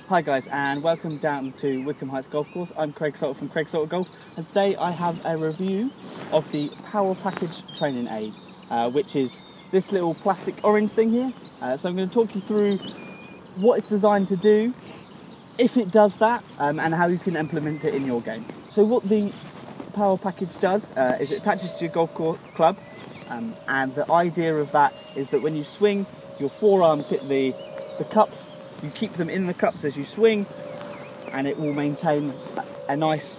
Hi guys, and welcome down to Wycombe Heights Golf Course. I'm Craig Salter from Craig Salter Golf, and today I have a review of the PowerPackage training aid, which is this little plastic orange thing here. So I'm going to talk you through what it's designed to do, if it does that, and how you can implement it in your game. So what the PowerPackage does is it attaches to your golf club, and the idea of that is that when you swing, your forearms hit the cups. You keep them in the cups as you swing, and it will maintain a nice,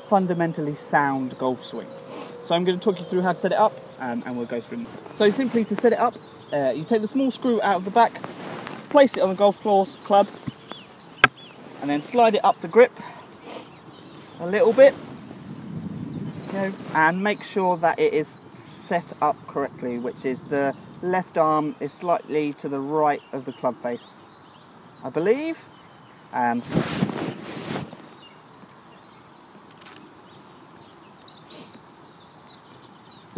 fundamentally sound golf swing. So I'm going to talk you through how to set it up, and we'll go through. So simply to set it up, you take the small screw out of the back, place it on the golf club, and then slide it up the grip a little bit, and make sure that it is set up correctly, which is the left arm is slightly to the right of the club face, I believe. The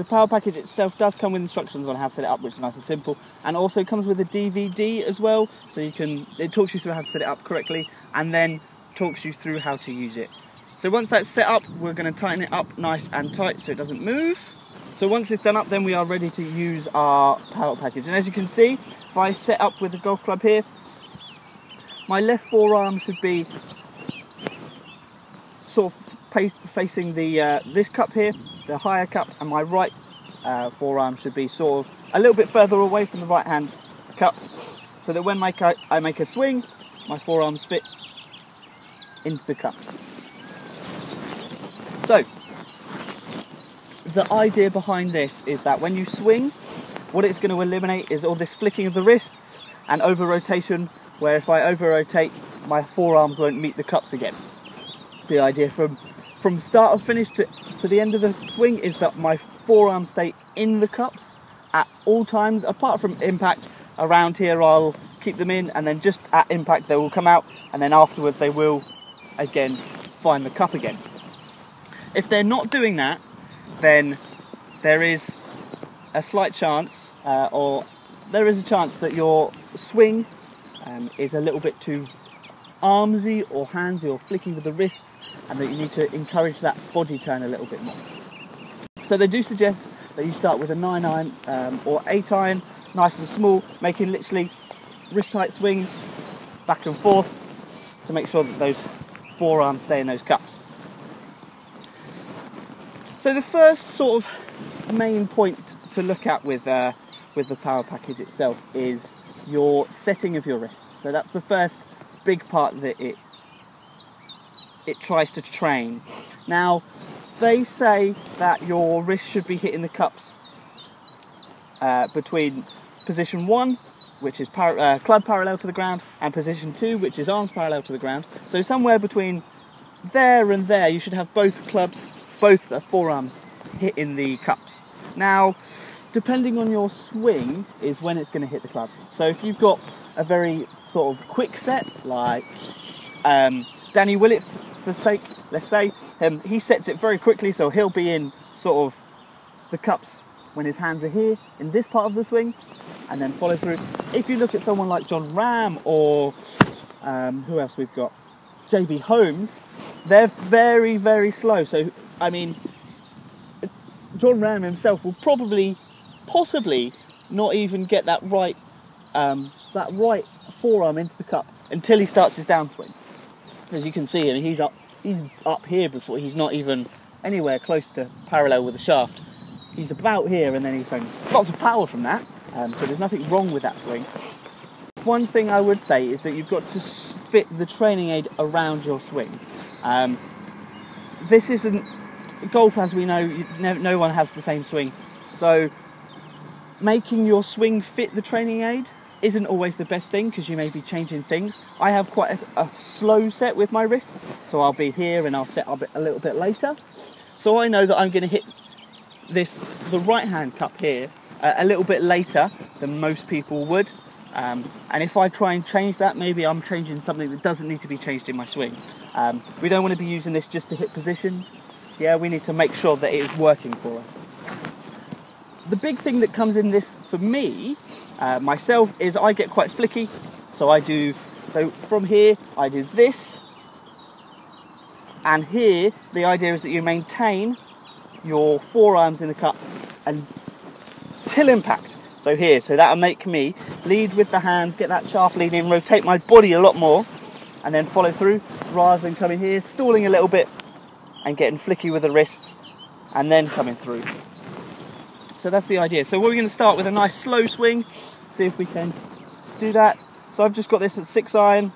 PowerPackage itself does come with instructions on how to set it up, which is nice and simple, and also comes with a DVD as well, so it talks you through how to set it up correctly and then talks you through how to use it. So once that's set up, we're going to tighten it up nice and tight so it doesn't move. So once it's done up, then we are ready to use our PowerPackage. And as you can see, if I set up with the golf club here, my left forearm should be sort of facing the this cup here, the higher cup, and my right forearm should be sort of a little bit further away from the right hand cup, so that when I make a swing, my forearms fit into the cups. So the idea behind this is that when you swing, what it's going to eliminate is all this flicking of the wrists and over rotation, where if I over rotate, my forearms won't meet the cups again. The idea from start of finish to the end of the swing is that my forearms stay in the cups at all times. Apart from impact, around here I'll keep them in, and then just at impact they will come out, and then afterwards they will again find the cup again. If they're not doing that, then there is a slight chance, or there is a chance that your swing is a little bit too armsy or handsy or flicking with the wrists, and that you need to encourage that body turn a little bit more. So they do suggest that you start with a 9-iron or 8-iron, nice and small, making literally wrist height swings back and forth to make sure that those forearms stay in those cups. So the first sort of main point to look at with the PowerPackage itself is your setting of your wrists. So that's the first big part that it tries to train. Now, they say that your wrist should be hitting the cups between position 1, which is club parallel to the ground, and position 2, which is arms parallel to the ground. So somewhere between there and there, you should have both forearms hitting the cups. Now, depending on your swing is when it's going to hit the clubs. So if you've got a very sort of quick set, like Danny Willett, for sake, let's say, he sets it very quickly, so he'll be in sort of the cups when his hands are here in this part of the swing, and then follow through. If you look at someone like John Ram, or who else we've got, JB Holmes, they're very, very slow. So I mean, John Ram himself will possibly not even get that right forearm into the cup until he starts his downswing. As you can see, I mean, he's up here before he's not even anywhere close to parallel with the shaft. He's about here, and then he's showing lots of power from that. So there's nothing wrong with that swing. One thing I would say is that you've got to fit the training aid around your swing. This isn't golf, as we know. No one has the same swing, so making your swing fit the training aid isn't always the best thing, because you may be changing things. I have quite a slow set with my wrists, so I'll be here and I'll set up a little bit later. So I know that I'm going to hit the right hand cup here a little bit later than most people would. And if I try and change that, maybe I'm changing something that doesn't need to be changed in my swing. We don't want to be using this just to hit positions. Yeah, we need to make sure that it is working for us. The big thing that comes in this for me, myself, is I get quite flicky So from here I do this, and here the idea is that you maintain your forearms in the cup until impact. So here, so that'll make me lead with the hands, get that shaft lead in, rotate my body a lot more, and then follow through, rather than coming here, stalling a little bit, and getting flicky with the wrists, and then coming through. So that's the idea. So we're going to start with a nice slow swing, see if we can do that. So I've just got this at 6 iron.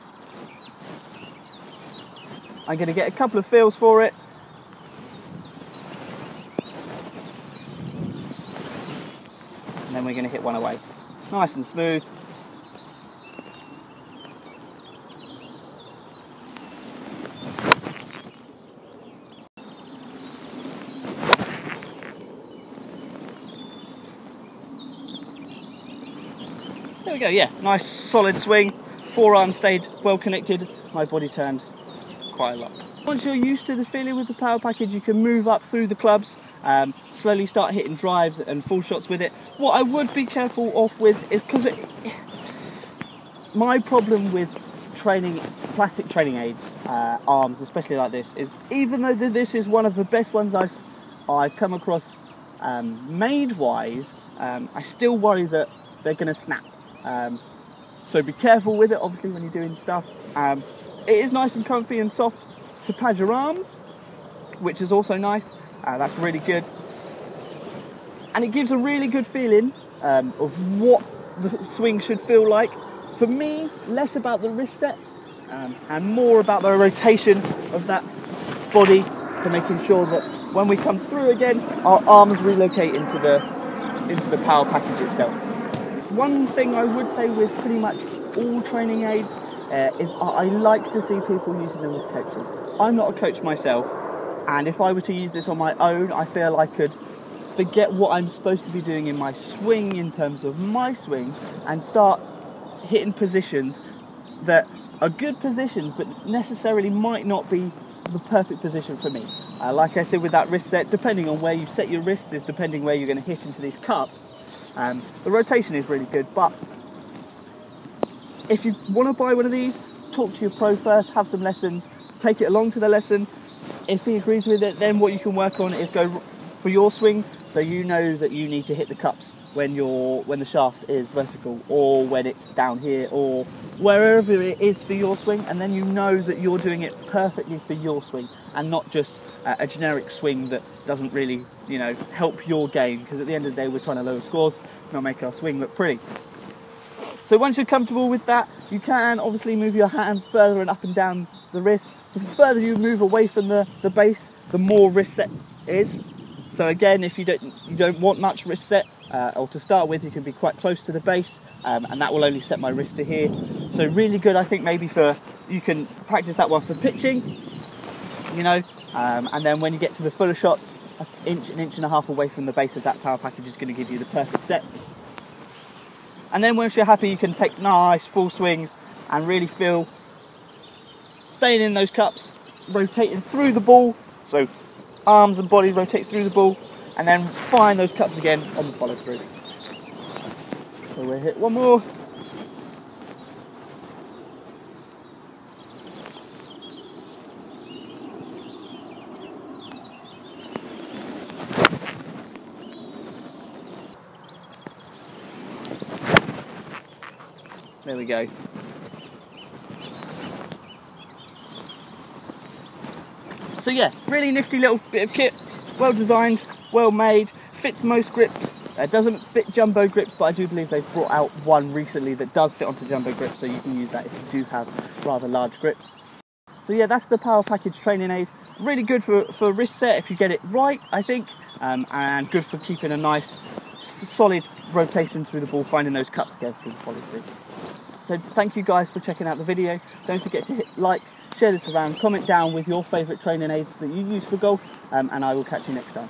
I'm going to get a couple of feels for it. And then we're going to hit one away. Nice and smooth. There we go, yeah, nice solid swing. Forearm stayed well connected, my body turned quite a lot. Once you're used to the feeling with the Power Package, you can move up through the clubs, slowly start hitting drives and full shots with it. What I would be careful off with is, because my problem with training, plastic training aids, arms especially like this, is even though this is one of the best ones I've come across made wise, I still worry that they're going to snap. So be careful with it, obviously, when you're doing stuff. It is nice and comfy and soft to pad your arms, which is also nice. That's really good. And it gives a really good feeling of what the swing should feel like. For me, less about the wrist set and more about the rotation of that body, to making sure that when we come through again, our arms relocate into the Power Package itself. One thing I would say with pretty much all training aids is I like to see people using them with coaches. I'm not a coach myself, and if I were to use this on my own, I feel I could forget what I'm supposed to be doing in my swing, in terms of my swing, and start hitting positions that are good positions but necessarily might not be the perfect position for me. Like I said, with that wrist set, depending on where you set your wrists is depending where you're going to hit into these cups. The rotation is really good, but if you want to buy one of these, talk to your pro first, have some lessons, take it along to the lesson. If he agrees with it, then what you can work on is go for your swing, so you know that you need to hit the cups when the shaft is vertical, or when it's down here, or wherever it is for your swing, and then you know that you're doing it perfectly for your swing, and not just a generic swing that doesn't really, you know, help your game, because at the end of the day we're trying to lower scores, not make our swing look pretty. So once you're comfortable with that, you can obviously move your hands further and up and down the wrist. The further you move away from the base, the more wrist set is. So again, if you don't want much wrist set, or to start with, you can be quite close to the base, and that will only set my wrist to here. So really good, I think, maybe you can practice that one for pitching, you know, and then when you get to the fuller shots, an inch and a half away from the base of that Power Package is going to give you the perfect set. And then once you're happy, you can take nice full swings and really feel staying in those cups, rotating through the ball, so arms and body rotate through the ball, and then find those cups again on the follow through. So we'll hit one more. There we go. So yeah, really nifty little bit of kit, well designed, well made, fits most grips. It doesn't fit jumbo grips, but I do believe they've brought out one recently that does fit onto jumbo grips, so you can use that if you do have rather large grips. So yeah, that's the Power Package training aid. Really good for wrist set if you get it right, I think, and good for keeping a nice solid rotation through the ball, finding those cups again through the follow through. So thank you guys for checking out the video. Don't forget to hit like, share this around, comment down with your favourite training aids that you use for golf, and I will catch you next time.